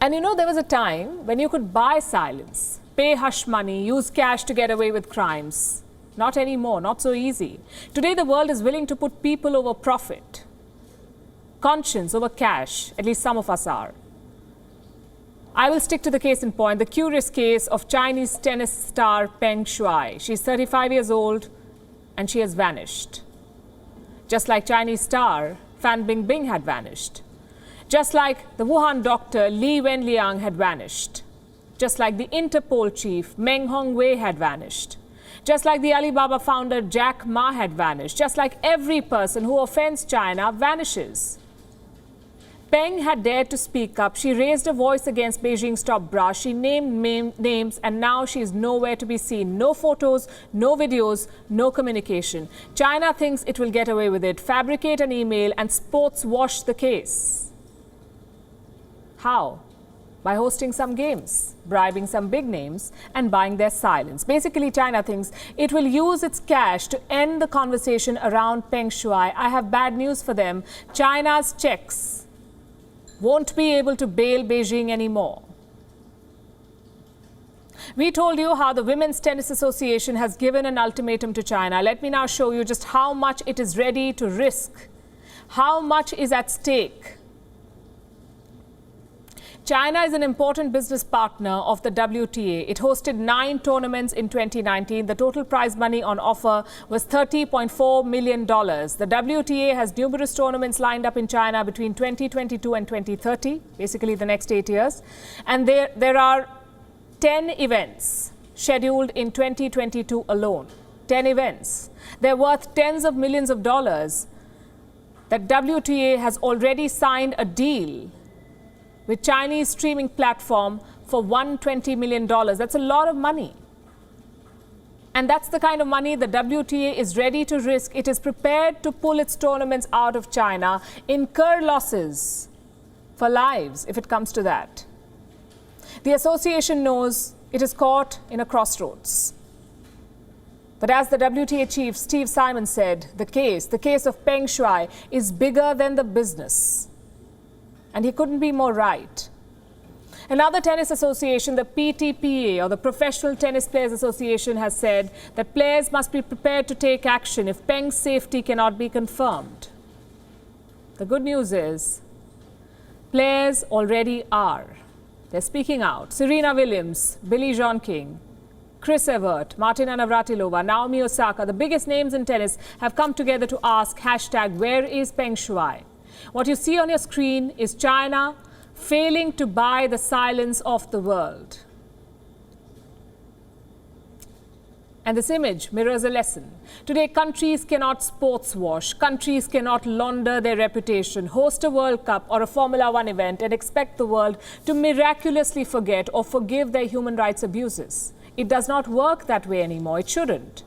And you know, there was a time when you could buy silence, pay hush money, use cash to get away with crimes. Not anymore, not so easy. Today, the world is willing to put people over profit, conscience over cash, at least some of us are. I will stick to the case in point, the curious case of Chinese tennis star Peng Shuai. She's 35 years old and she has vanished. Just like Chinese star Fan Bingbing had vanished. Just like the Wuhan doctor Li Wenliang had vanished. Just like the Interpol chief Meng Hongwei had vanished. Just like the Alibaba founder Jack Ma had vanished. Just like every person who offends China vanishes. Peng had dared to speak up. She raised a voice against Beijing's top brass. She named names, and now she is nowhere to be seen. No photos, no videos, no communication. China thinks it will get away with it, fabricate an email and sports wash the case. How? By hosting some games, bribing some big names and buying their silence. Basically, China thinks it will use its cash to end the conversation around Peng Shuai. I have bad news for them. China's checks won't be able to bail Beijing anymore. We told you how the Women's Tennis Association has given an ultimatum to China. Let me now show you just how much it is ready to risk, how much is at stake. China is an important business partner of the WTA. It hosted 9 tournaments in 2019. The total prize money on offer was $30.4 million. The WTA has numerous tournaments lined up in China between 2022 and 2030, basically the next 8 years. And there are 10 events scheduled in 2022 alone. 10 events. They're worth tens of millions of dollars. The WTA has already signed a deal with Chinese streaming platform for $120 million. That's a lot of money. And that's the kind of money the WTA is ready to risk. It is prepared to pull its tournaments out of China, incur losses for lives if it comes to that. The association knows it is caught in a crossroads. But as the WTA chief Steve Simon said, the case of Peng Shuai is bigger than the business. And he couldn't be more right. Another tennis association, the PTPA, or the Professional Tennis Players Association, has said that players must be prepared to take action if Peng's safety cannot be confirmed. The good news is, players already are. They're speaking out. Serena Williams, Billie Jean King, Chris Evert, Martina Navratilova, Naomi Osaka, the biggest names in tennis, have come together to ask #where is Peng Shuai? What you see on your screen is China failing to buy the silence of the world. And this image mirrors a lesson. Today, countries cannot sports wash, countries cannot launder their reputation, host a World Cup or a Formula One event and expect the world to miraculously forget or forgive their human rights abuses. It does not work that way anymore. It shouldn't.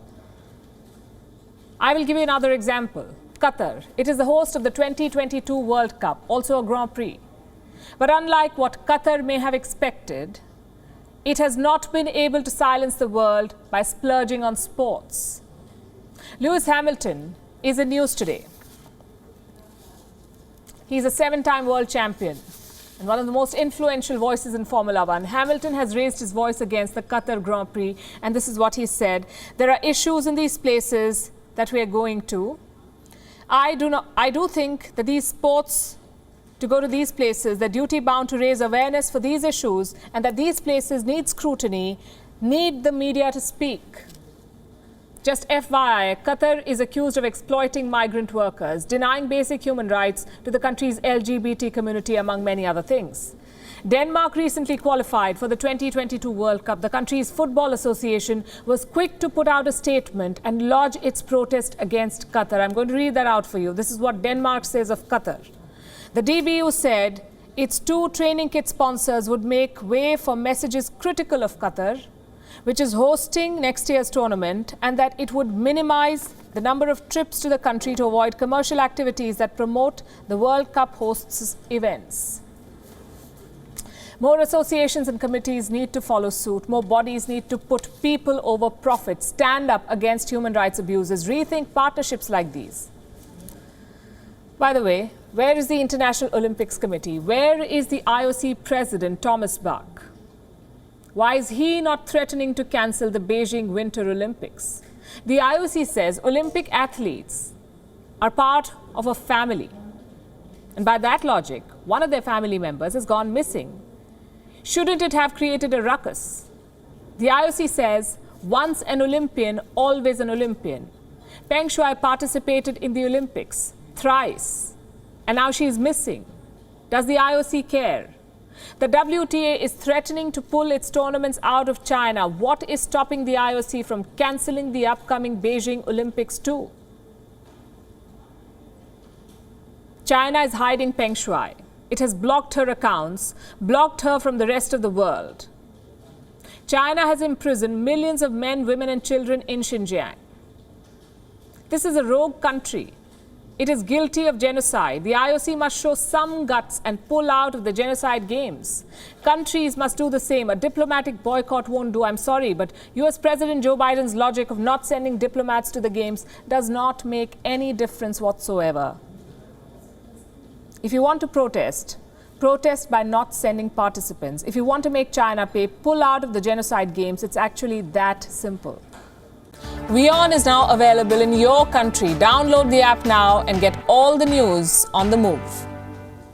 I will give you another example. Qatar. It is the host of the 2022 World Cup, also a Grand Prix. But unlike what Qatar may have expected, it has not been able to silence the world by splurging on sports. Lewis Hamilton is in news today. He's a 7-time world champion and one of the most influential voices in Formula One. Hamilton has raised his voice against the Qatar Grand Prix, and this is what he said. There are issues in these places that we are going to. I do think that these sports, to go to these places, they're duty bound to raise awareness for these issues, and that these places need scrutiny, need the media to speak. Just FYI, Qatar is accused of exploiting migrant workers, denying basic human rights to the country's LGBT community, among many other things. Denmark recently qualified for the 2022 World Cup. The country's football association was quick to put out a statement and lodge its protest against Qatar. I'm going to read that out for you. This is what Denmark says of Qatar. The DBU said its 2 training kit sponsors would make way for messages critical of Qatar, which is hosting next year's tournament, and that it would minimize the number of trips to the country to avoid commercial activities that promote the World Cup hosts' events. More associations and committees need to follow suit. More bodies need to put people over profit, stand up against human rights abuses, rethink partnerships like these. By the way, Where is the International Olympics Committee? Where is the IOC President, Thomas Bach? Why is he not threatening to cancel the Beijing Winter Olympics? The IOC says Olympic athletes are part of a family. And by that logic, one of their family members has gone missing. Shouldn't it have created a ruckus? The IOC says, once an Olympian, always an Olympian. Peng Shuai participated in the Olympics thrice, and now she is missing. Does the IOC care? The WTA is threatening to pull its tournaments out of China. What is stopping the IOC from cancelling the upcoming Beijing Olympics too? China is hiding Peng Shuai. It has blocked her accounts, blocked her from the rest of the world. China has imprisoned millions of men, women and children in Xinjiang. This is a rogue country. It is guilty of genocide. The IOC must show some guts and pull out of the genocide games. Countries must do the same. A diplomatic boycott won't do, I'm sorry, but US President Joe Biden's logic of not sending diplomats to the games does not make any difference whatsoever. If you want to protest, protest by not sending participants. If you want to make China pay, pull out of the genocide games. It's actually that simple. WION is now available in your country. Download the app now and get all the news on the move.